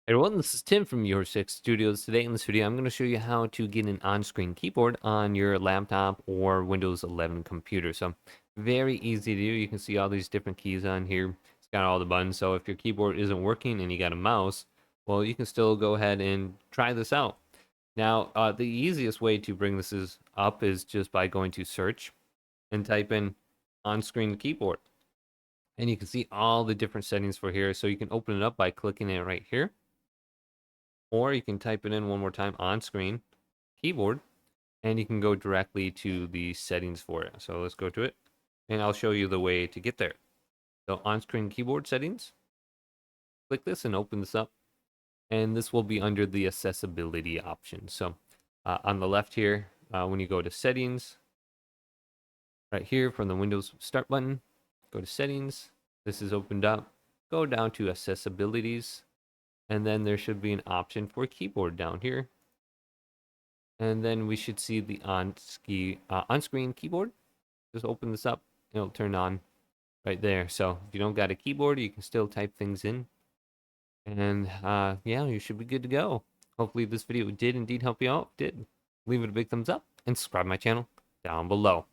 Hey everyone, this is Tim from Your Six Studios. Today in this video, I'm going to show you how to get an on-screen keyboard on your laptop or Windows 11 computer. So very easy to do. You can see all these different keys on here. It's got all the buttons. So if your keyboard isn't working and you got a mouse, well, you can still go ahead and try this out. Now, the easiest way to bring up is just by going to search and type in on-screen keyboard. And you can see all the different settings for here. So you can open it up by clicking it right here. Or you can type it in one more time on screen, keyboard, and you can go directly to the settings for it. So let's go to it, and I'll show you the way to get there. So on screen keyboard settings, click this and open this up, and this will be under the accessibility option. So on the left here, when you go to settings, right here from the Windows Start button, go to settings. This is opened up. Go down to accessibilities, and then there should be an option for keyboard down here. And then we should see the on-screen keyboard. Just open this up, it'll turn on right there. So if you don't got a keyboard, you can still type things in. And yeah, you should be good to go. Hopefully this video did indeed help you out. If it did, leave it a big thumbs up and subscribe to my channel down below.